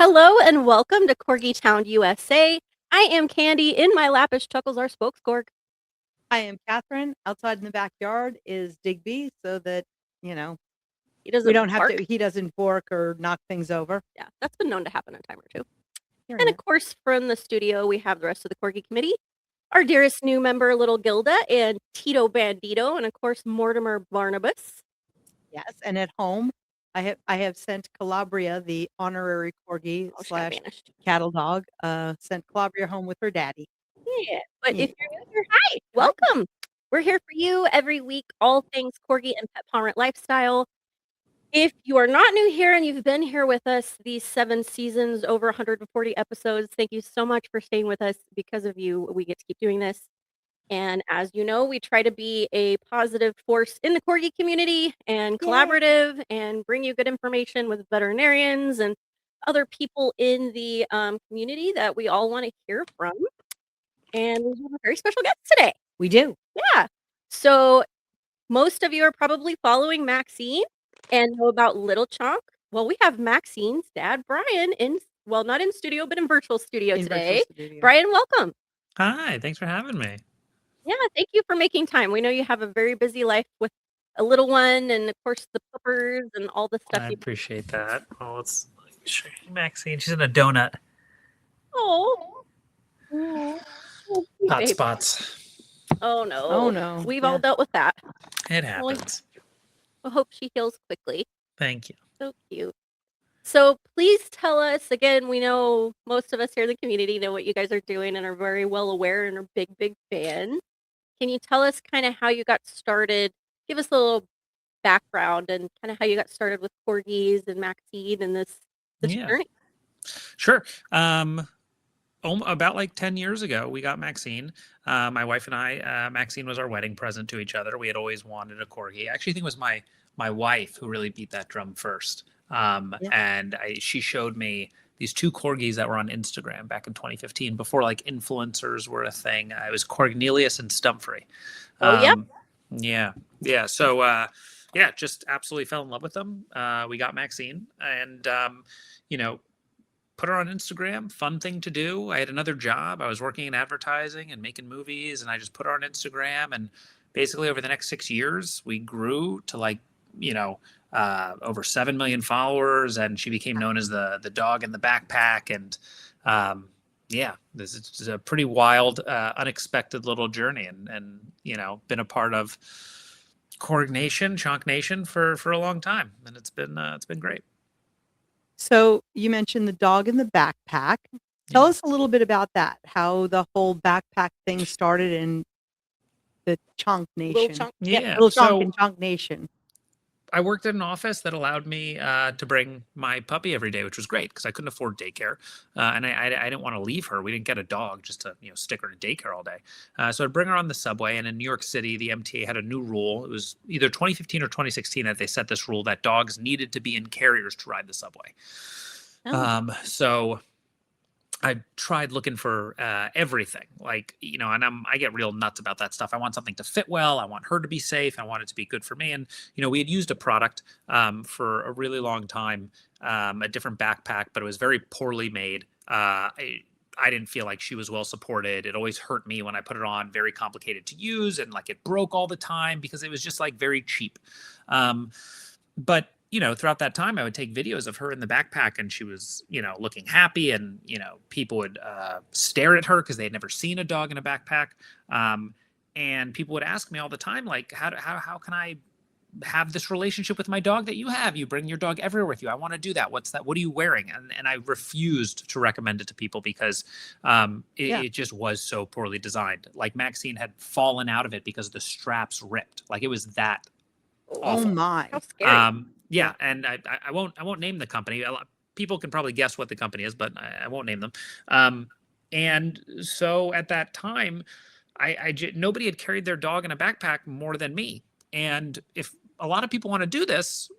Hello and welcome to Corgi Town, USA. I am Candy. In my lap is Chuckles, our spokescorg. I am Catherine. Outside in the backyard is Digby, so that, He we doesn't don't have bark. to, he doesn't bark or knock things over. Yeah, that's been known to happen a time or two. Here And of course, from the studio, we have the rest of the Corgi committee. Our dearest new member, Little Gilda, and Tito Bandito, and of course, Mortimer Barnabas. Yes, and at home, I have sent Calabria, the honorary corgi Oh, she got slash banished. cattle dog, sent Calabria home with her daddy. Yeah, but Yeah. if you're new here, hi, welcome. We're here for you every week, all things Corgi and pet parent lifestyle. If you are not new here and you've been here with us these 7 seasons, over 140 episodes, thank you so much for staying with us. Because of you, we get to keep doing this. And as you know, we try to be a positive force in the Corgi community and collaborative and bring you good information with veterinarians and other people in the community that we all want to hear from. And we have a very special guest today. We do. Yeah. So most of you are probably following Maxine and know about Little Chonk. Well, we have Maxine's dad, Bryan, not in studio, but in virtual studio today. Bryan, welcome. Hi, thanks for having me. Yeah, thank you for making time. We know you have a very busy life with a little one and, of course, the puppers and all the stuff. I appreciate that. Oh, let's show you Maxine. She's in a donut. Oh. Hot spots. Oh, no. Oh, no. We've all dealt with that. It happens. I hope she heals quickly. Thank you. So cute. So please tell us, again, we know most of us here in the community know what you guys are doing and are very well aware and are big, big fans. Can you tell us kind of how you got started? Give us a little background and kind of how you got started with Corgis and Maxine and this journey. Sure. About like 10 years ago, we got Maxine. My wife and I, Maxine was our wedding present to each other. We had always wanted a Corgi. I actually think it was my wife who really beat that drum first. And she showed me these 2 corgis that were on Instagram back in 2015, before like influencers were a thing. It was Cornelius and Stumpfrey. Yeah. So, just absolutely fell in love with them. We got Maxine and, put her on Instagram. Fun thing to do. I had another job. I was working in advertising and making movies, and I just put her on Instagram. And basically over the next 6 years, we grew to like, over 7 million followers, and she became known as the dog in the backpack. And this is a pretty wild, unexpected little journey, and been a part of Corg Nation, Chonk Nation for a long time, and it's been great. So you mentioned the dog in the backpack. Tell us a little bit about that, how the whole backpack thing started in the Chonk Nation. Little Chonk and Chonk Nation. I worked in an office that allowed me to bring my puppy every day, which was great because I couldn't afford daycare, and I didn't want to leave her. We didn't get a dog just to stick her in daycare all day. So I'd bring her on the subway. And in New York City, the MTA had a new rule. It was either 2015 or 2016 that they set this rule that dogs needed to be in carriers to ride the subway. So I tried looking for everything, and I get real nuts about that stuff. I want something to fit well. I want her to be safe. I want it to be good for me. And, we had used a product for a really long time, a different backpack, but it was very poorly made. I didn't feel like she was well supported. It always hurt me when I put it on, very complicated to use. And like it broke all the time because it was just like very cheap. But throughout that time, I would take videos of her in the backpack, and she was, looking happy, and, people would stare at her because they had never seen a dog in a backpack. And people would ask me all the time, like, how can I have this relationship with my dog that you have? You bring your dog everywhere with you. I want to do that. What's that? What are you wearing? And I refused to recommend it to people because it just was so poorly designed. Like Maxine had fallen out of it because the straps ripped. Like it was that awful. Oh my. How scary. And I won't name the company. People can probably guess what the company is, but I won't name them. And so at that time, nobody had carried their dog in a backpack more than me. And if a lot of people want to do this,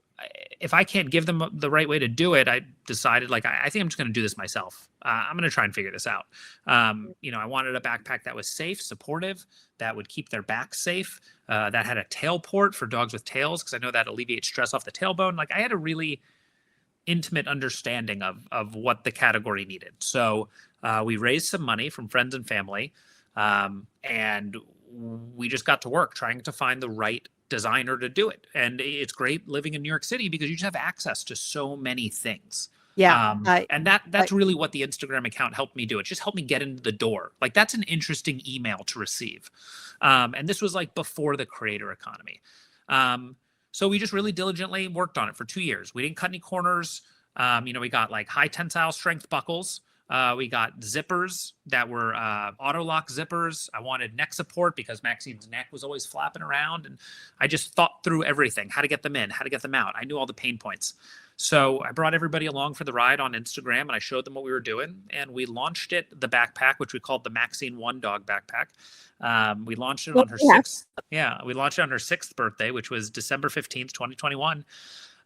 if I can't give them the right way to do it, I decided I think I'm just going to do this myself. I'm going to try and figure this out. I wanted a backpack that was safe, supportive, that would keep their back safe, that had a tail port for dogs with tails, because I know that alleviates stress off the tailbone. I had a really intimate understanding of what the category needed. So we raised some money from friends and family, and we just got to work trying to find the right designer to do it. And it's great living in New York City because you just have access to so many things. Yeah. And that's really what the Instagram account helped me do. It just helped me get into the door. Like, that's an interesting email to receive. And this was like before the creator economy. So we just really diligently worked on it for 2 years. We didn't cut any corners. We got like high tensile strength buckles. We got zippers that were auto lock zippers. I wanted neck support because Maxine's neck was always flapping around. And I just thought through everything, how to get them in, how to get them out. I knew all the pain points. So I brought everybody along for the ride on Instagram, and I showed them what we were doing. And we launched the backpack, which we called the Maxine One dog backpack. We launched it on her sixth. Yeah, we launched it on her 6th birthday, which was December 15th, 2021.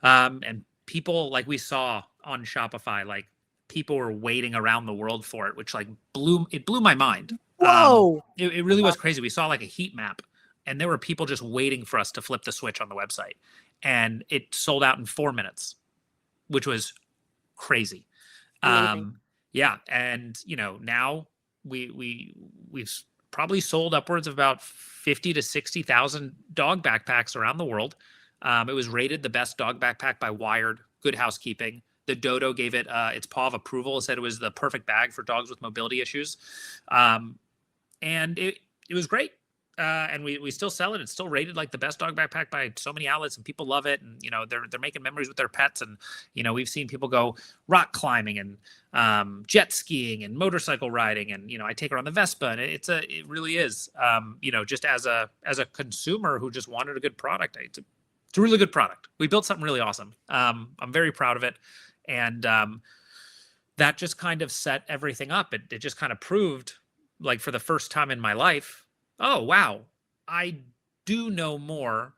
And people, like, we saw on Shopify, like, people were waiting around the world for it, which like blew my mind. Whoa. It really was crazy. We saw like a heat map, and there were people just waiting for us to flip the switch on the website, and it sold out in 4 minutes, which was crazy. Yeah. And now we've probably sold upwards of about 50 to 60,000 dog backpacks around the world. It was rated the best dog backpack by Wired, Good Housekeeping. The Dodo gave it its paw of approval. It said it was the perfect bag for dogs with mobility issues. And it was great. And we still sell it. It's still rated like the best dog backpack by so many outlets, and people love it. And, they're making memories with their pets. And, we've seen people go rock climbing and jet skiing and motorcycle riding. And, I take her on the Vespa, and it really is, just as a consumer who just wanted a good product. It's a really good product. We built something really awesome. I'm very proud of it. And that just kind of set everything up. It just kind of proved, like, for the first time in my life, oh, wow, I do know more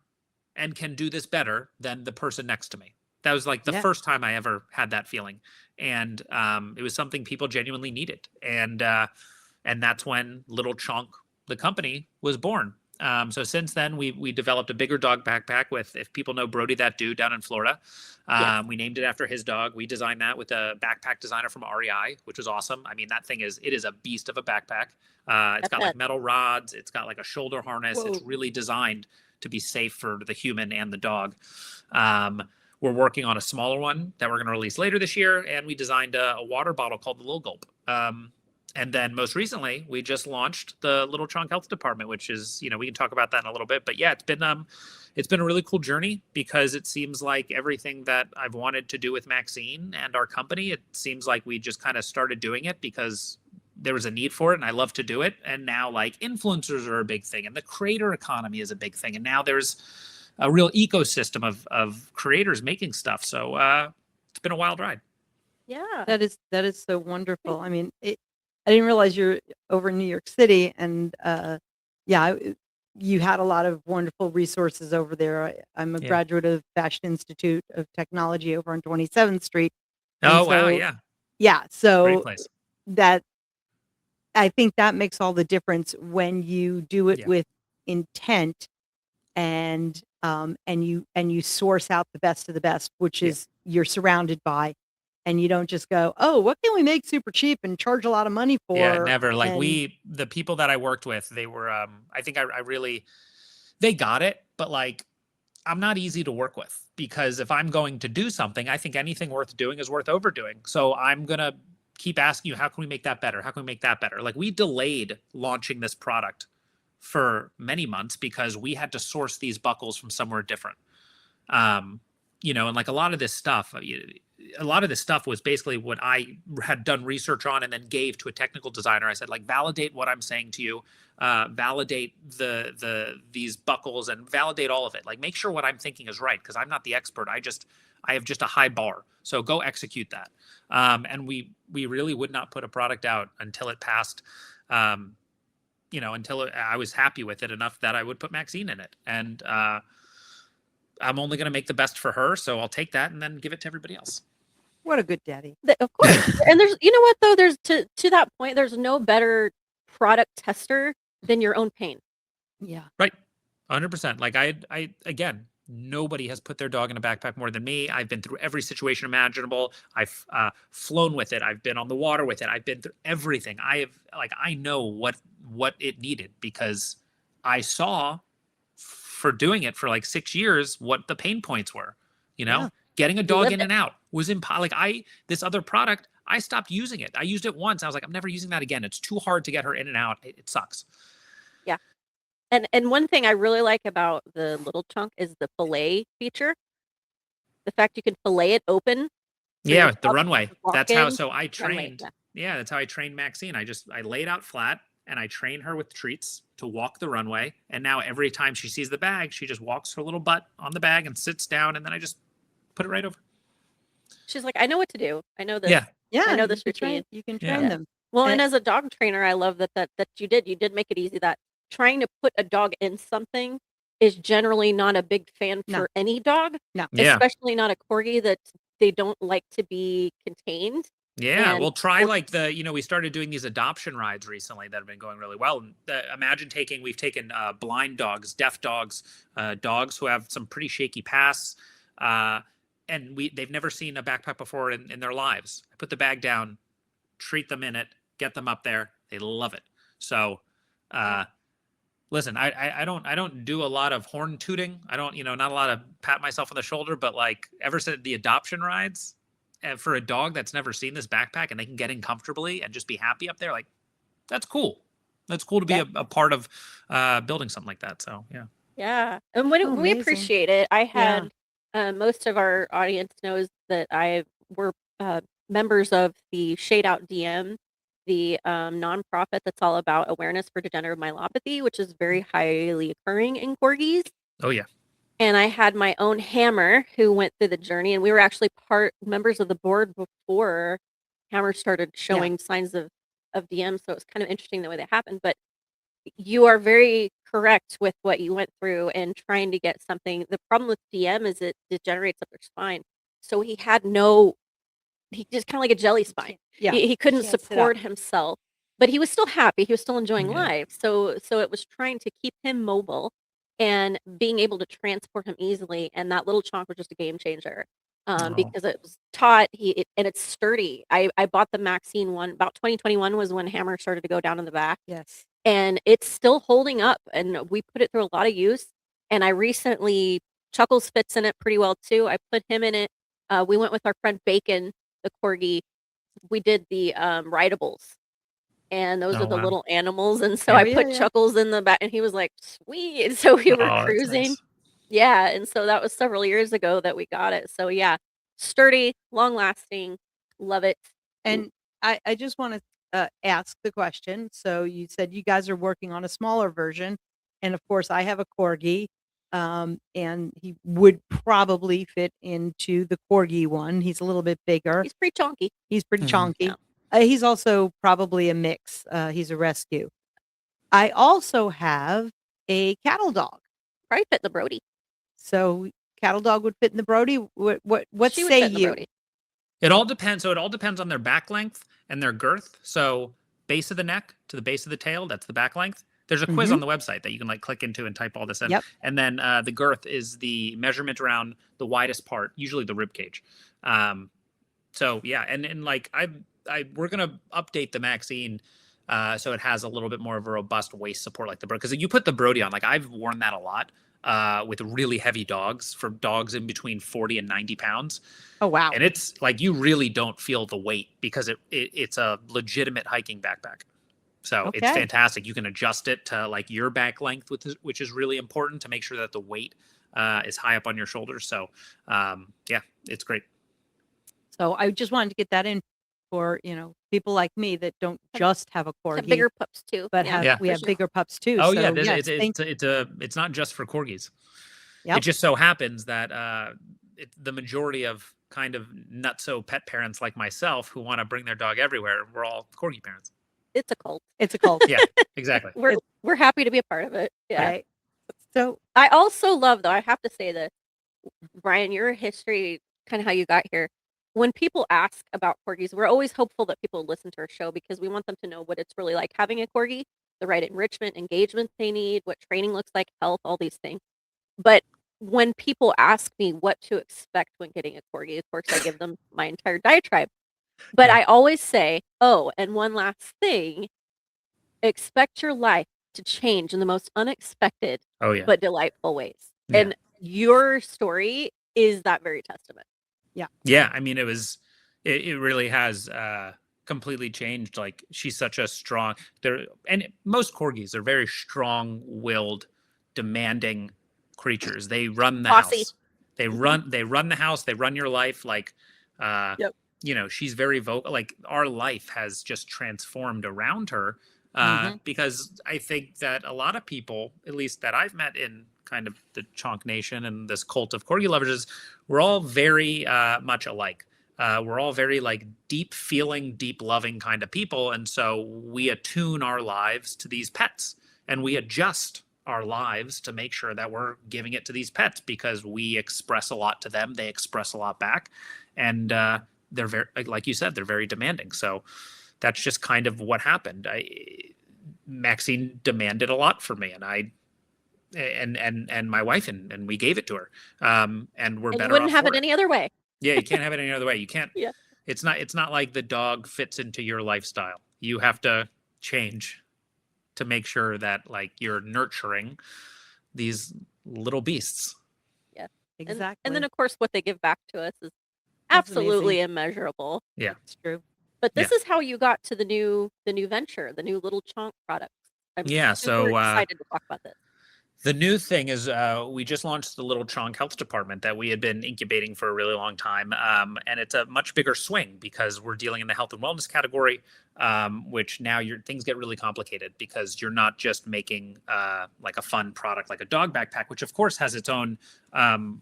and can do this better than the person next to me. That was like the first time I ever had that feeling. And it was something people genuinely needed. And that's when Little Chonk, the company, was born. So since then, we developed a bigger dog backpack with, if people know Brody that dude down in Florida, we named it after his dog. We designed that with a backpack designer from REI, which was awesome. I mean, it is a beast of a backpack. It's got like metal rods. It's got like a shoulder harness. Whoa. It's really designed to be safe for the human and the dog. We're working on a smaller one that we're going to release later this year. And we designed a water bottle called the Little Gulp. And then most recently, we just launched the Little Chonk Health Department, which is, we can talk about that in a little bit. But yeah, it's been a really cool journey, because it seems like everything that I've wanted to do with Maxine and our company, it seems like we just kind of started doing it because there was a need for it, and I love to do it. And now, like, influencers are a big thing, and the creator economy is a big thing. And now there's a real ecosystem of creators making stuff. So it's been a wild ride. Yeah. That is so wonderful. I mean, I didn't realize you're over in New York City, and you had a lot of wonderful resources over there. I'm a graduate of Fashion Institute of Technology over on 27th Street. Wow, yeah. Yeah, so great place. That, I think that makes all the difference when you do it with intent, and you source out the best of the best, which is you're surrounded by. And you don't just go, oh, what can we make super cheap and charge a lot of money for? Yeah, never. Like, the people that I worked with, they were, I think they got it, but like, I'm not easy to work with, because if I'm going to do something, I think anything worth doing is worth overdoing. So I'm going to keep asking you, how can we make that better? How can we make that better? Like, we delayed launching this product for many months because we had to source these buckles from somewhere different. And like a lot of this stuff was basically what I had done research on and then gave to a technical designer. I said, like, validate what I'm saying to you, validate these buckles, and validate all of it. Like, make sure what I'm thinking is right, because I'm not the expert. I have just a high bar. So go execute that. And we really would not put a product out until it passed, until I was happy with it enough that I would put Maxine in it. And I'm only going to make the best for her, so I'll take that and then give it to everybody else. What a good daddy. Of course. And there's, you know what, though, there's to that point, there's no better product tester than your own pain. Yeah. Right. 100%. Like, I again, Nobody has put their dog in a backpack more than me. I've been through every situation imaginable. I've flown with it. I've been on the water with it. I've been through everything. I know what it needed because I saw for doing it for like 6 years what the pain points were. Yeah. Getting a You dog lived in it. and out was impossible. This other product, I stopped using it. I used it once. I was like, I'm never using that again. It's too hard to get her in and out. It sucks. Yeah. And one thing I really like about the Little Chonk is the fillet feature. The fact you can fillet it open. So Yeah, your the dog runway. can walk That's how. in, So I runway. trained. Yeah. Yeah, that's how I trained Maxine. I lay it out flat and I train her with treats to walk the runway. And now every time she sees the bag, she just walks her little butt on the bag and sits down, and then I just put it right over. She's like, I know what to do. I know this. Yeah. Yeah, I know you this can train, routine. you can Yeah. train them. Well, And- and as a dog trainer, I love that you did make it easy. That trying to put a dog in something is generally not a big fan No. for any dog, No. Yeah. especially not a corgi that they don't like to be contained. Yeah, And we'll try we'll- like we started doing these adoption rides recently that have been going really well. And imagine we've taken blind dogs, deaf dogs, dogs who have some pretty shaky pasts, and they've never seen a backpack before in their lives. I put the bag down, treat them in it, get them up there. They love it. So, listen, I don't do a lot of horn tooting. I don't, not a lot of pat myself on the shoulder, but like ever since the adoption rides, for a dog that's never seen this backpack and they can get in comfortably and just be happy up there, like that's cool. That's cool to be a part of building something like that. So yeah. Yeah, and we amazing. appreciate it. I had most of our audience knows that we're members of the Shade Out DM, the nonprofit that's all about awareness for degenerative myelopathy, which is very highly occurring in corgis. Oh yeah. And I had my own Hammer who went through the journey, and we were actually members of the board before Hammer started showing signs of DM. So it was kind of interesting the way that happened. But you are very correct with what you went through and trying to get something. The problem with DM is it degenerates up their spine. So he just kind of like a jelly spine. Yeah. He couldn't Can't sit up. support himself, but he was still happy. He was still enjoying Yeah. life. So it was trying to keep him mobile and being able to transport him easily. And that Little Chonk was just a game changer because it was taught. And it's sturdy. I bought the Maxine One about 2021 was when Hammer started to go down in the back. Yes. And it's still holding up. And we put it through a lot of use. And I recently Chuckles fits in it pretty well too. I put him in it. We went with our friend Bacon, the corgi. We did the rideables. And those Oh, are the wow. little animals. And so Yeah. I Yeah, put yeah. Chuckles in the back and he was like, sweet. And so we were Oh, that's cruising. nice. Yeah. And so that was several years ago that we got it. So yeah, sturdy, long lasting. Love it. And I just want to ask the question. So you said you guys are working on a smaller version. And of course, I have a corgi. And he would probably fit into the corgi one. He's a little bit bigger. He's pretty chonky. He's pretty Mhm. chonky. Yeah. He's also probably a mix. He's a rescue. I also have a cattle dog. Probably fit the Brody. So cattle dog would fit in the Brody. What She would say fit in the you? Brody. It all depends. So it all depends on their back length and their girth. So base of the neck to the base of the tail, that's the back length. There's a quiz on the website that you can like click into and type all this in. Yep. And then the girth is the measurement around the widest part, usually the rib cage. So yeah, and like we're gonna update the Maxine so it has a little bit more of a robust waist support like the Brody. Because you put the Brody on, like I've worn that a lot with really heavy dogs, for dogs in between 40 and 90 pounds. Oh, wow. And it's like you really don't feel the weight because it's a legitimate hiking backpack. So it's Okay. fantastic. You can adjust it to like your back length, which is really important to make sure that the weight is high up on your shoulders. So yeah, it's great. So I just wanted to get that in for, people like me that don't just have a Some corgi, bigger pups too. but Yeah. we have bigger pups too. Oh So, yeah, yes, it's not just for corgis. Yep. It just so happens that the majority of kind of nutso pet parents like myself who want to bring their dog everywhere, we're all corgi parents. It's a cult. it's a cult. Yeah, exactly. We're happy to be a part of it. Yeah. Right. So I also love, though, I have to say this, Bryan, your history, kind of how you got here. When people ask about corgis, we're always hopeful that people listen to our show because we want them to know what it's really like having a corgi, the right enrichment, engagement they need, what training looks like, health, all these things. But when people ask me what to expect when getting a Corgi, of course, I give them my entire diatribe. But Yeah. I always say, "Oh, and one last thing, expect your life to change in the most unexpected Oh yeah. but delightful ways." Yeah. And your story is that very testament. Yeah. I mean, it really has completely changed. Like, she's such a strong and most corgis are very strong-willed, demanding creatures. They run the Bossy. house. They Mhm. run the house. They run your life. Like, Yep. she's very vocal. Like, our life has just transformed around her. Mhm. Because I think that a lot of people, at least that I've met in kind of the Chonk Nation and this cult of corgi lovers, we're all very much alike. We're all very like deep feeling, deep loving kind of people. And so we attune our lives to these pets, and we adjust our lives to make sure that we're giving it to these pets because we express a lot to them. They express a lot back. And they're very, like you said, they're very demanding. So that's just kind of what happened. Maxine demanded a lot from me, and and my wife, and we gave it to her. And we're And you better wouldn't off have for it it. any other way. Yeah, you can't have it any other way. You can't. Yeah. It's not like the dog fits into your lifestyle. You have to change to make sure that like you're nurturing these little beasts. Yeah. Exactly. And then, of course, what they give back to us is That's absolutely amazing. Yeah. immeasurable. It's true. But Yeah. this is how you got to the new venture, the new Little Chonk products. I'm Yeah, super so excited to talk about this. the new thing is we just launched the Little Chonk Health Department that we had been incubating for a really long time. And it's a much bigger swing because we're dealing in the health and wellness category, which now things get really complicated because you're not just making like a fun product like a dog backpack, which of course has its own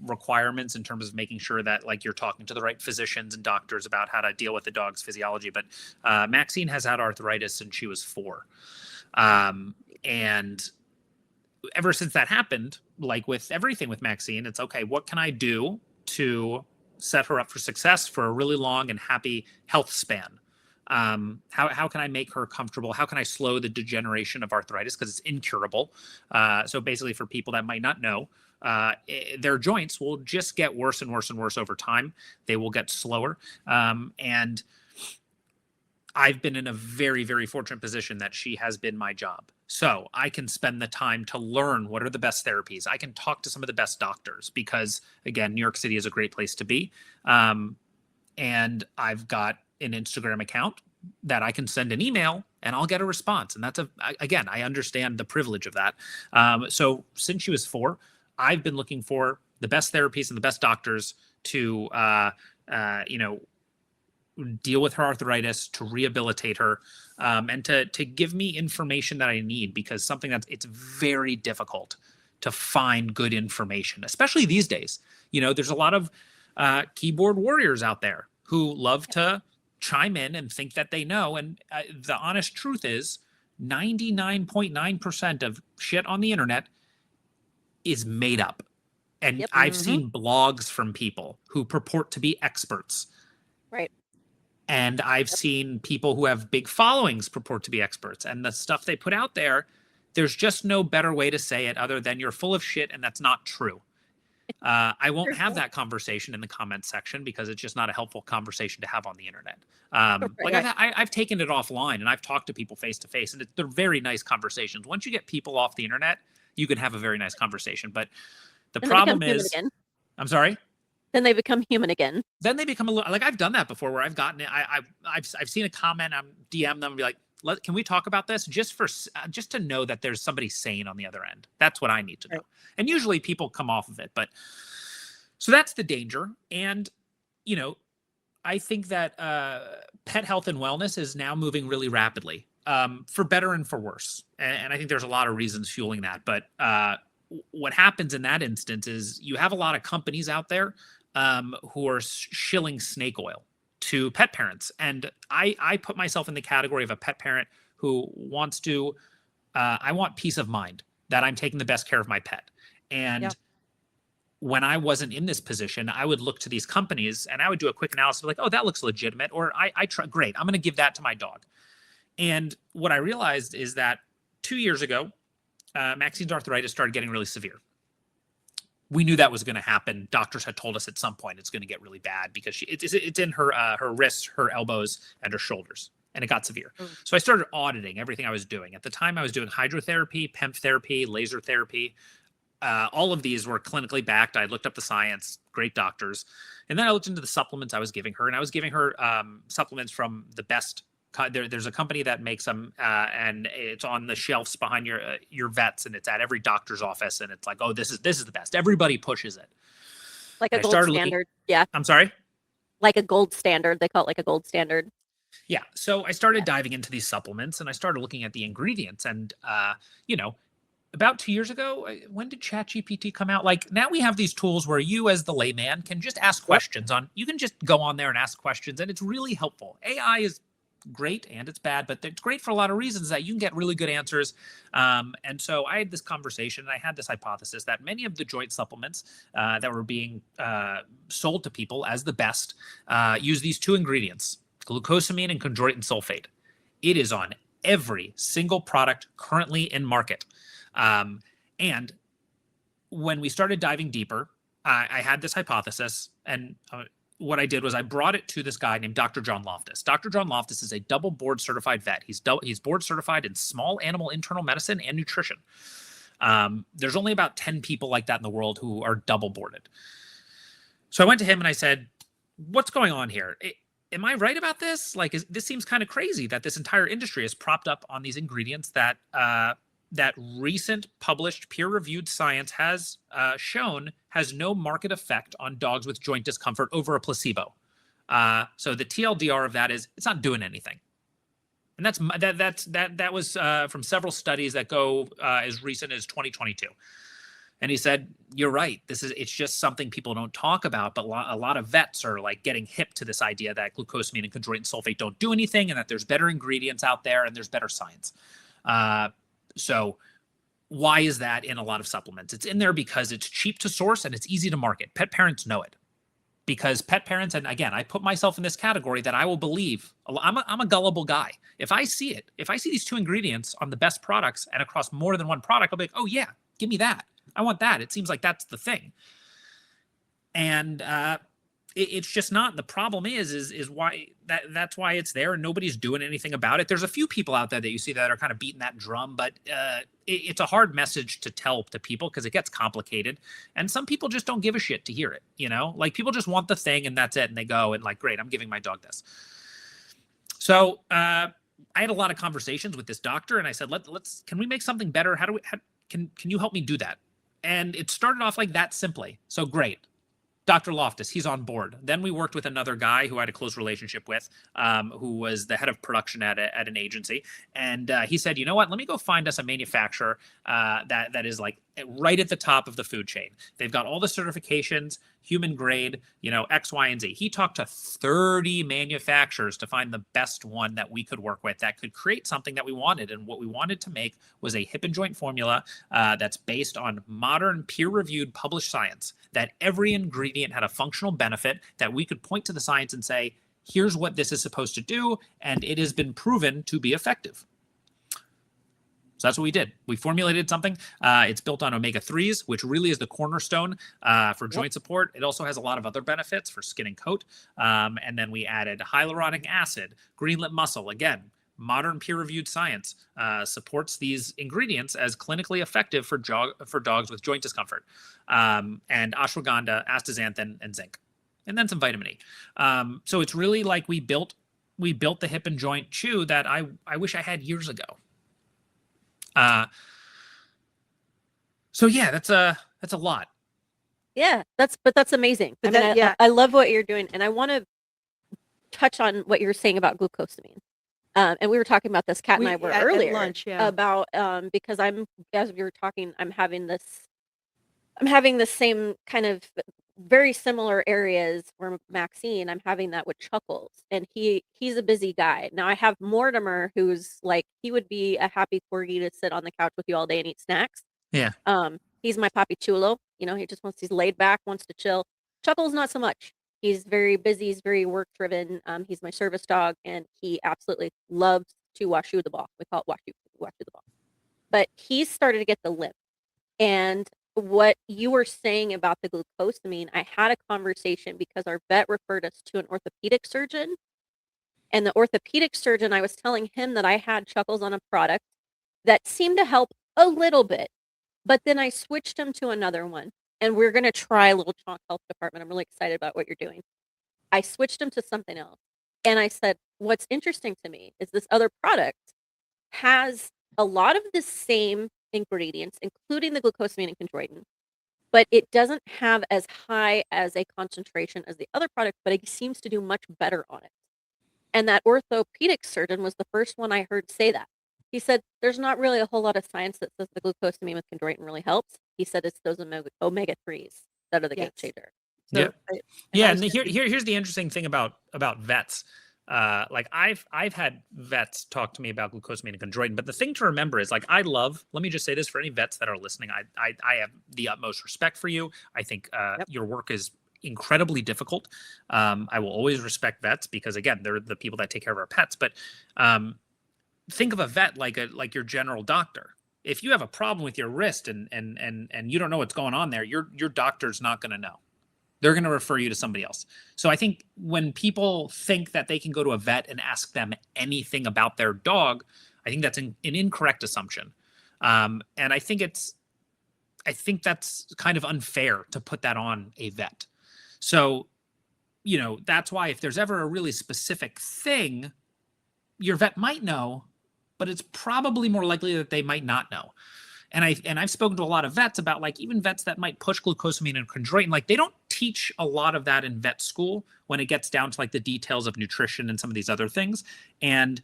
requirements in terms of making sure that like you're talking to the right physicians and doctors about how to deal with the dog's physiology. But Maxine has had arthritis since she was 4. And ever since that happened, like with everything with Maxine, it's okay, what can I do to set her up for success for a really long and happy health span? How can I make her comfortable? How can I slow the degeneration of arthritis because it's incurable? So basically, for people that might not know, their joints will just get worse and worse and worse over time. They will get slower. And I've been in a very, very fortunate position that she has been my job. So I can spend the time to learn what are the best therapies. I can talk to some of the best doctors because, again, New York City is a great place to be. And I've got an Instagram account that I can send an email and I'll get a response. And again, I understand the privilege of that. So since she was 4, I've been looking for the best therapies and the best doctors to, deal with her arthritis, to rehabilitate her, and to give me information that I need, because it's very difficult to find good information, especially these days. There's a lot of keyboard warriors out there who love to chime in and think that they know. And the honest truth is 99.9% of shit on the internet is made up. And I've seen blogs from people who purport to be experts. Right. And I've seen people who have big followings purport to be experts, and the stuff they put out there, there's just no better way to say it other than you're full of shit and that's not true. I won't have that conversation in the comments section because it's just not a helpful conversation to have on the internet. Like I've taken it offline and I've talked to people face to face, and they're very nice conversations. Once you get people off the internet, you can have a very nice conversation. But the problem is, I'm sorry. Then they become human again. Then they become a little like, I've done that before where I've gotten it. I've seen a comment, I'm DM them and be like, can we talk about this just to know that there's somebody sane on the other end. That's what I need to know. And usually people come off of it, but so that's the danger. And, I think that pet health and wellness is now moving really rapidly, for better and for worse. And I think there's a lot of reasons fueling that. But what happens in that instance is you have a lot of companies out there who are shilling snake oil to pet parents. And I put myself in the category of a pet parent who wants to, I want peace of mind that I'm taking the best care of my pet. And when I wasn't in this position, I would look to these companies and I would do a quick analysis like, oh, that looks legitimate. Or I try, great, I'm going to give that to my dog. And what I realized is that 2 years ago, Maxine's arthritis started getting really severe. we knew that was going to happen. Doctors had told us at some point it's going to get really bad because it's in her her wrists, her elbows, and her shoulders, and it got severe. So I started auditing everything I was doing. At the time, I was doing hydrotherapy, PEMF therapy, laser therapy. All of these were clinically backed. I looked up the science, great doctors. And then I looked into the supplements I was giving her, and I was giving her supplements from the best. There's a company that makes them, and it's on the shelves behind your vets, and it's at every doctor's office, and it's like, oh, this is the best. Everybody pushes it. Like a gold standard. Yeah. I'm sorry? Like a gold standard. They call it like a gold standard. Yeah. So I started diving into these supplements, and I started looking at the ingredients, and about 2 years ago, when did ChatGPT come out? Like, now we have these tools where you, as the layman, can just ask questions you can just go on there and ask questions, and it's really helpful. AI is great and it's bad, but it's great for a lot of reasons that you can get really good answers. And so I had this conversation, and I had this hypothesis that many of the joint supplements that were being sold to people as the best use these two ingredients, glucosamine and chondroitin sulfate. It is on every single product currently in market. And when we started diving deeper, I had this hypothesis, and what I did was I brought it to this guy named Dr. John Loftus. Dr. John Loftus is a double board certified vet. He's board certified in small animal internal medicine and nutrition. There's only about 10 people like that in the world who are double boarded. So I went to him and I said, what's going on here? Am I right about this? Like, this seems kind of crazy that this entire industry is propped up on these ingredients that recent published peer-reviewed science has shown has no market effect on dogs with joint discomfort over a placebo. So the TLDR of that is it's not doing anything. And that was from several studies that go as recent as 2022. And he said, you're right. It's just something people don't talk about, but a lot of vets are like getting hip to this idea that glucosamine and chondroitin sulfate don't do anything, and that there's better ingredients out there and there's better science. So why is that in a lot of supplements? It's in there because it's cheap to source and it's easy to market. Pet parents know it, because pet parents, and again, I put myself in this category that I will believe. I'm a gullible guy. If I see these two ingredients on the best products and across more than one product, I'll be like, oh yeah, give me that. I want that. It seems like that's the thing. And it's just not. The problem is why that's why it's there and nobody's doing anything about it. There's a few people out there that you see that are kind of beating that drum, but it's a hard message to tell to people because it gets complicated, and some people just don't give a shit to hear it. Like, people just want the thing and that's it, and they go and like, great, I'm giving my dog this. So I had a lot of conversations with this doctor, and I said, can we make something better? Can you help me do that? And it started off like that simply. So great. Dr. Loftus, he's on board. Then we worked with another guy who I had a close relationship with, who was the head of production at an agency. And he said, you know what, let me go find us a manufacturer that is like right at the top of the food chain. They've got all the certifications, human grade, X, Y, and Z. He talked to 30 manufacturers to find the best one that we could work with that could create something that we wanted. And what we wanted to make was a hip and joint formula that's based on modern peer-reviewed published science, that every ingredient had a functional benefit, that we could point to the science and say, here's what this is supposed to do, and it has been proven to be effective. So that's what we did. We formulated something. It's built on omega-3s, which really is the cornerstone for joint support. It also has a lot of other benefits for skin and coat. And then we added hyaluronic acid, green lip muscle. Again, modern peer-reviewed science supports these ingredients as clinically effective for dogs with joint discomfort. And ashwagandha, astaxanthin, and zinc. And then some vitamin E. So it's really like we built the hip and joint chew that I wish I had years ago. So yeah, that's a lot. Yeah, that's amazing. I love what you're doing, and I want to touch on what you're saying about glucosamine. And we were talking about this, Kat and I were earlier at lunch, about because as we were talking, I'm having the same kind of very similar areas where Maxine, I'm having that with Chuckles, and he's a busy guy. Now I have Mortimer, who's like, he would be a happy corgi to sit on the couch with you all day and eat snacks. Yeah. He's my papi chulo. He's laid back, wants to chill. Chuckles, not so much. He's very busy. He's very work driven. He's my service dog, and he absolutely loves to washu the ball. We call it washu the ball. But he's started to get the limp, and what you were saying about the glucosamine, I had a conversation because our vet referred us to an orthopedic surgeon. And the orthopedic surgeon, I was telling him that I had Chuckles on a product that seemed to help a little bit. But then I switched him to another one. And we're going to try Little Chonk Health Department. I'm really excited about what you're doing. I switched him to something else. And I said, what's interesting to me is this other product has a lot of the same ingredients, including the glucosamine and chondroitin, but it doesn't have as high as a concentration as the other product, but it seems to do much better on it. And that orthopedic surgeon was the first one I heard say that. He said, there's not really a whole lot of science that says the glucosamine with chondroitin really helps. He said it's those omega-3s that are the game changer. So, and here's the interesting thing about vets. Like I've had vets talk to me about glucosamine and chondroitin, but the thing to remember is, like, let me just say this for any vets that are listening. I have the utmost respect for you. I think your work is incredibly difficult. I will always respect vets because, again, they're the people that take care of our pets. But think of a vet like your general doctor. If you have a problem with your wrist and you don't know what's going on there, your doctor's not going to know. They're going to refer you to somebody else. So I think when people think that they can go to a vet and ask them anything about their dog, I think that's an incorrect assumption. And I think that's kind of unfair to put that on a vet. So, that's why if there's ever a really specific thing, your vet might know, but it's probably more likely that they might not know. And I've spoken to a lot of vets about, like, even vets that might push glucosamine and chondroitin, like, they don't teach a lot of that in vet school when it gets down to, like, the details of nutrition and some of these other things. And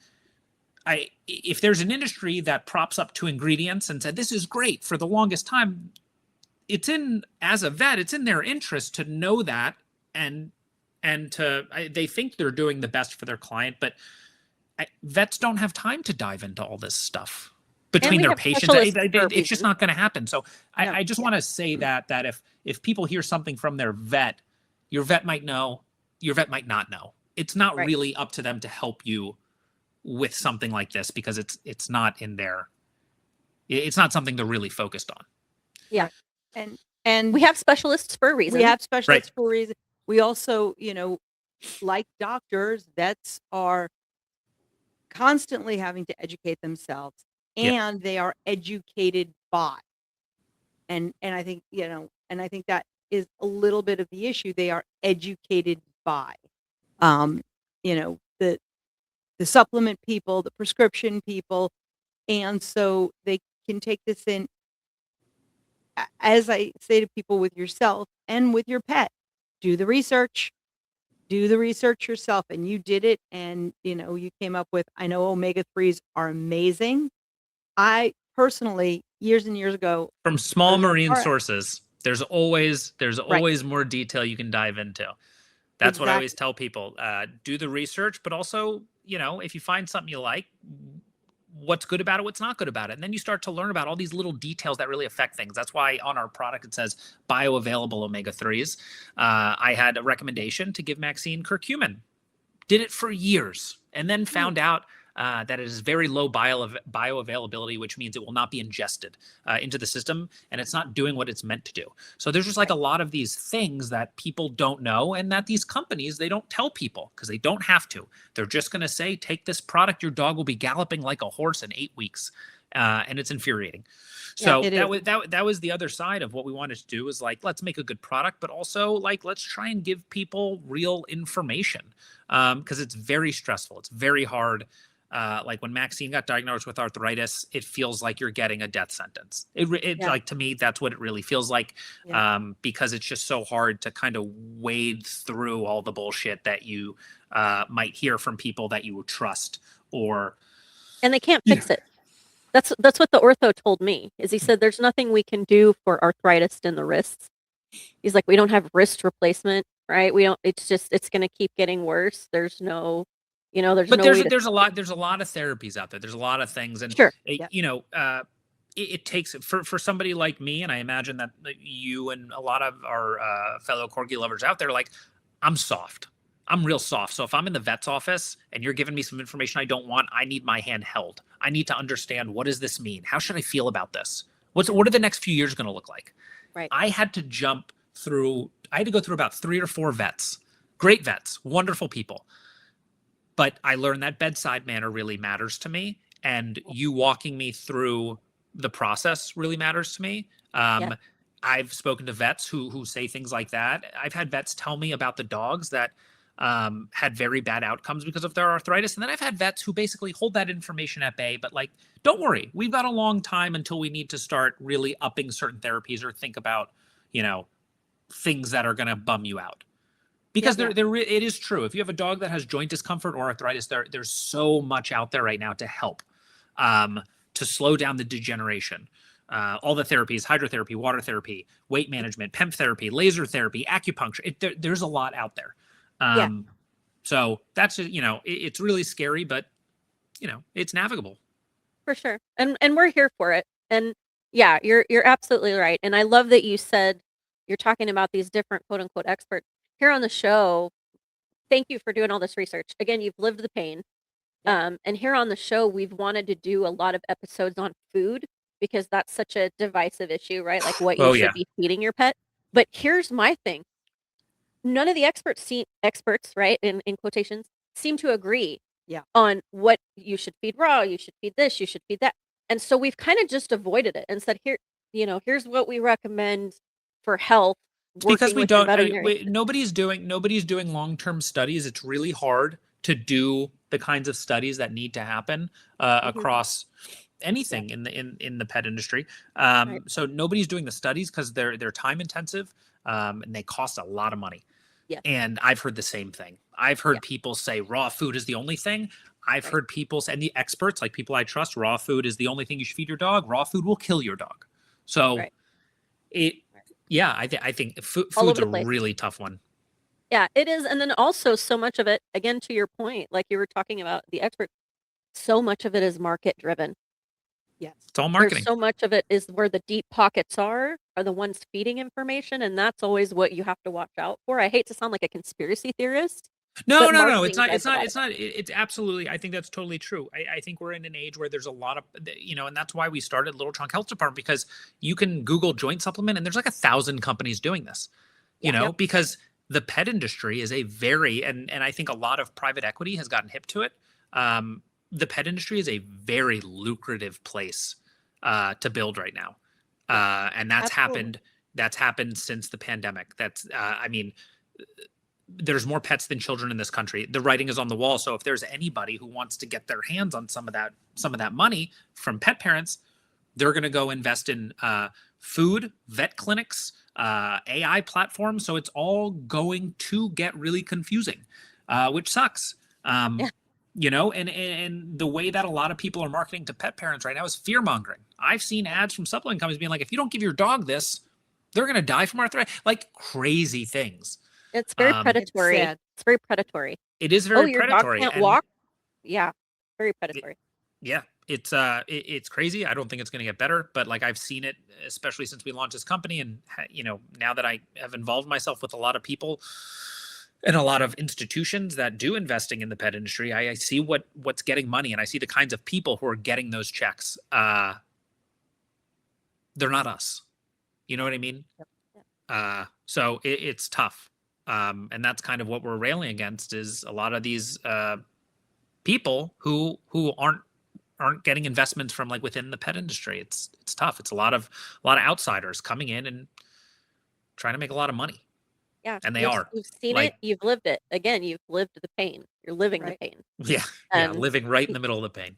if there's an industry that props up two ingredients and said, this is great for the longest time, as a vet, it's in their interest to know that and they think they're doing the best for their client, but vets don't have time to dive into all this stuff between their patients. It's just not going to happen. So I just want to say that if people hear something from their vet, your vet might know, your vet might not know. It's not really up to them to help you with something like this because it's not it's not something they're really focused on. Yeah. And we have specialists for a reason. We also, like doctors, vets are constantly having to educate themselves. And they are educated by, and I think, and I think that is a little bit of the issue. They are educated by, the supplement people, the prescription people. And so they can take this in, as I say to people, with yourself and with your pet, do the research yourself. And you did it. And, you came up with, I know omega-3s are amazing. I personally, years and years ago, from small marine sources, there's always more detail you can dive into. That's what I always tell people. Do the research, but also, if you find something you like, what's good about it, what's not good about it. And then you start to learn about all these little details that really affect things. That's why on our product, it says bioavailable omega-3s. I had a recommendation to give Maxine curcumin. Did it for years and then found out that it is very low bioavailability, which means it will not be ingested into the system, and it's not doing what it's meant to do. So there's just like a lot of these things that people don't know, and that these companies, they don't tell people because they don't have to. They're just going to say, take this product, your dog will be galloping like a horse in 8 weeks. And it's infuriating. So that was the other side of what we wanted to do, is like, let's make a good product, but also, like, let's try and give people real information because it's very stressful. It's very hard. Like when Maxine got diagnosed with arthritis, it feels like you're getting a death sentence. Like, to me, that's what it really feels like, because it's just so hard to kind of wade through all the bullshit that you might hear from people that you would trust, and they can't fix it. That's what the ortho told me, is he said, there's nothing we can do for arthritis in the wrists. He's like, we don't have wrist replacement, right? It's going to keep getting worse. There's no, there's a lot of therapies out there. There's a lot of things. And, it takes for somebody like me, and I imagine that you and a lot of our fellow Corgi lovers out there, like, I'm soft. I'm real soft. So if I'm in the vet's office and you're giving me some information I don't want, I need my hand held. I need to understand, what does this mean? How should I feel about this? What are the next few years going to look like? Right. I had to go through about 3 or 4 vets, great vets, wonderful people. But I learned that bedside manner really matters to me. And you walking me through the process really matters to me. Yeah. I've spoken to vets who say things like that. I've had vets tell me about the dogs that had very bad outcomes because of their arthritis. And then I've had vets who basically hold that information at bay, but like, don't worry, we've got a long time until we need to start really upping certain therapies or think about, things that are going to bum you out. Because it is true. If you have a dog that has joint discomfort or arthritis, there's so much out there right now to help, to slow down the degeneration. All the therapies, hydrotherapy, water therapy, weight management, PEMF therapy, laser therapy, acupuncture. There's a lot out there. So that's, it's really scary, but, it's navigable. For sure. And we're here for it. And yeah, you're absolutely right. And I love that you said you're talking about these different quote unquote experts here on the show. Thank you for doing all this research. Again, you've lived the pain. And here on the show, we've wanted to do a lot of episodes on food because that's such a divisive issue, right? Like what you should be feeding your pet. But here's my thing. None of the experts, right, in quotations, seem to agree on what you should feed raw, you should feed this, you should feed that. And so we've kind of just avoided it and said, here's what we recommend for health. Because nobody's doing long-term studies. It's really hard to do the kinds of studies that need to happen across anything in the pet industry. So nobody's doing the studies because they're time intensive and they cost a lot of money. And I've heard the same thing. I've heard people say raw food is the only thing. I've heard people say, and the experts, like people I trust, raw food is the only thing you should feed your dog. Raw food will kill your dog. So I think food's a really tough one. Yeah, it is. And then also so much of it, again, to your point, like you were talking about the experts, so much of it is market driven. Yes. It's all marketing. So much of it is where the deep pockets are the ones feeding information. And that's always what you have to watch out for. I hate to sound like a conspiracy theorist. No. It's not. It's absolutely. I think that's totally true. I think we're in an age where there's a lot of, and that's why we started Little Chonk Health Department, because you can Google joint supplement and there's like 1,000 companies doing this, because the pet industry is and I think a lot of private equity has gotten hip to it. The pet industry is a very lucrative place to build right now. And that's happened since the pandemic. There's more pets than children in this country. The writing is on the wall. So if there's anybody who wants to get their hands on some of that money from pet parents, they're going to go invest in food, vet clinics, AI platforms. So it's all going to get really confusing, which sucks. And the way that a lot of people are marketing to pet parents right now is fear mongering. I've seen ads from supplement companies being like, if you don't give your dog this, they're going to die from arthritis, like crazy things. It's very predatory. It's very predatory. It is very predatory. Your dog can't walk? Yeah, very predatory. It's crazy. I don't think it's going to get better, but like I've seen it, especially since we launched this company, and now that I have involved myself with a lot of people and a lot of institutions that do investing in the pet industry, I see what's getting money, and I see the kinds of people who are getting those checks. They're not us. You know what I mean? Yep. So it's tough. And that's kind of what we're railing against is a lot of these people who aren't getting investments from like within the pet industry. It's tough. It's a lot of outsiders coming in and trying to make a lot of money. Yeah. And they are. You've seen it, you've lived it. Again, you've lived the pain. You're living the pain. Yeah. Living right in the middle of the pain.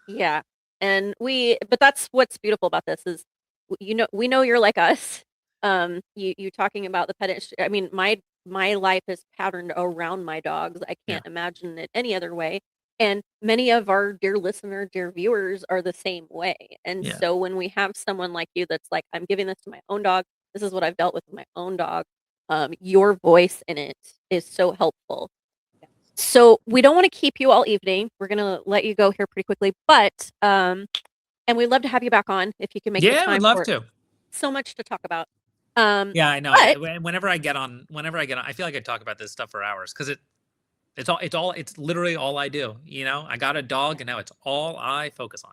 Yeah. And but that's what's beautiful about this is, we know you're like us. You talking about the pet industry. I mean, my life is patterned around my dogs. I can't imagine it any other way. And many of our dear listeners, dear viewers are the same way. And so when we have someone like you that's like, I'm giving this to my own dog, this is what I've dealt with my own dog. Your voice in it is so helpful. So we don't want to keep you all evening. We're going to let you go here pretty quickly, but, and we'd love to have you back on if you can make the time. Yeah, we'd love to. So much to talk about. Yeah, I know. Whenever I get on, I feel like I talk about this stuff for hours because it's literally all I do. I got a dog and now it's all I focus on.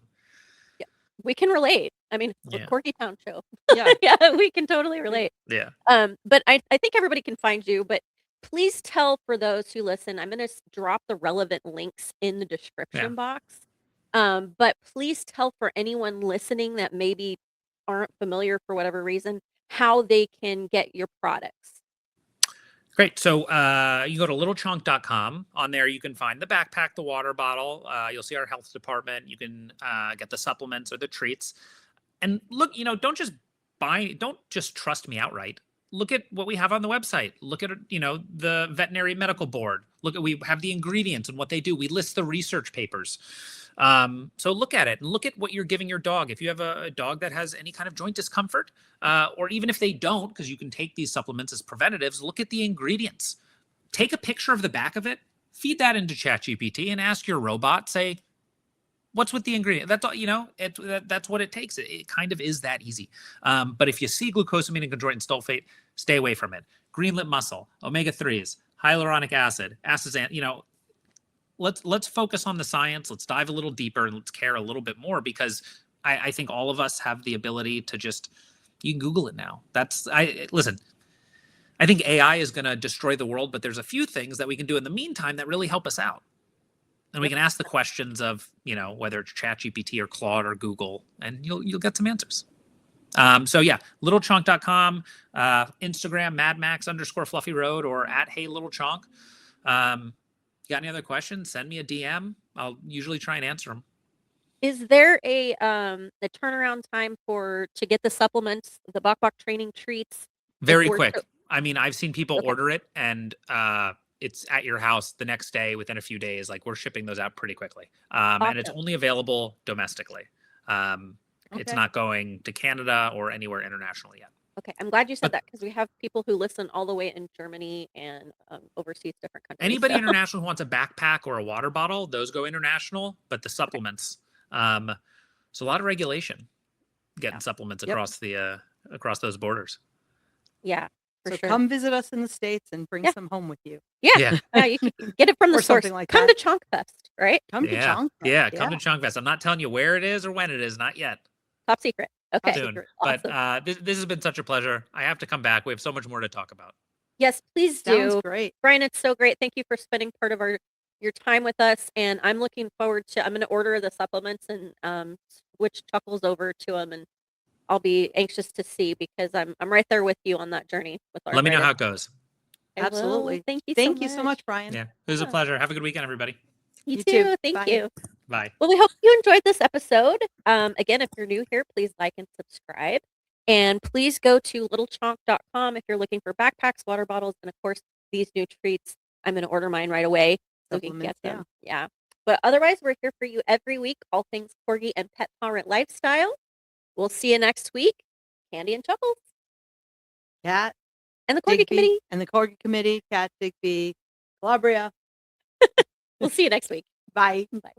Yeah, we can relate. I mean, it's a Yeah. Corgi Town show. Yeah. Yeah, we can totally relate. Yeah. But I think everybody can find you, but please tell for those who listen, I'm gonna drop the relevant links in the description box. But please tell for anyone listening that maybe aren't familiar for whatever reason, how they can get your products. Great. So you go to littlechonk.com. On there, you can find the backpack, the water bottle. You'll see our health department. You can get the supplements or the treats. And look, don't just trust me outright. Look at what we have on the website. Look at, the veterinary medical board. We have the ingredients and what they do. We list the research papers. So look at it and look at what you're giving your dog. If you have a dog that has any kind of joint discomfort, or even if they don't, because you can take these supplements as preventatives, look at the ingredients. Take a picture of the back of it, feed that into ChatGPT, and ask your robot, say, what's with the ingredient? That's all, that's what it takes. It kind of is that easy. But if you see glucosamine and chondroitin sulfate, stay away from it. Green lip mussel, omega-3s, hyaluronic acid, astaxanthin, let's focus on the science. Let's dive a little deeper and let's care a little bit more, because I think all of us have the ability to you can Google it now. Listen, I think AI is going to destroy the world, but there's a few things that we can do in the meantime that really help us out. And we can ask the questions of, whether it's ChatGPT or Claude or Google, and you'll get some answers. So yeah, littlechonk.com, Instagram, madmax_fluffyroad, or at HeyLittleChonk. You got any other questions? Send me a DM. I'll usually try and answer them. Is there a turnaround time to get the supplements, the Bok training treats? Very quick. I mean, I've seen people order it and it's at your house the next day within a few days. Like, we're shipping those out pretty quickly. And it's only available domestically. It's not going to Canada or anywhere internationally yet. Okay, I'm glad you said that, because we have people who listen all the way in Germany and overseas, different countries. Anybody international who wants a backpack or a water bottle, those go international. But the supplements, so a lot of regulation getting supplements across across those borders. Yeah, for So sure. come visit us in the States and bring some home with you. Yeah, you can get it from the Or source. something like Come that. to Chonk Fest, right? Come to Chonk. Yeah, come to Chonk Fest. I'm not telling you where it is or when it is, not yet. Top secret. Okay. Soon. Awesome. But this has been such a pleasure. I have to come back. We have so much more to talk about. Yes, please do. Sounds great. Bryan, it's so great. Thank you for spending part of your time with us, and I'm looking forward to. I'm going to order the supplements and switch Chuckles over to them, and I'll be anxious to see, because I'm right there with you on that journey with our. Let me know how it goes. Absolutely. Thank you. Thank you so much, Bryan. Yeah, it was a pleasure. Have a good weekend, everybody. You too. Thank Bye. you. Bye. Well, we hope you enjoyed this episode. Again, if you're new here, please like and subscribe. And please go to littlechonk.com if you're looking for backpacks, water bottles, and of course, these new treats. I'm going to order mine right away so we can get them. Yeah. But otherwise, we're here for you every week, all things Corgi and pet parent lifestyle. We'll see you next week. Candy and Chuckles. Cat. And the Corgi Committee. And the Corgi Committee, Cat, Digby, Calabria. We'll see you next week. Bye. Bye.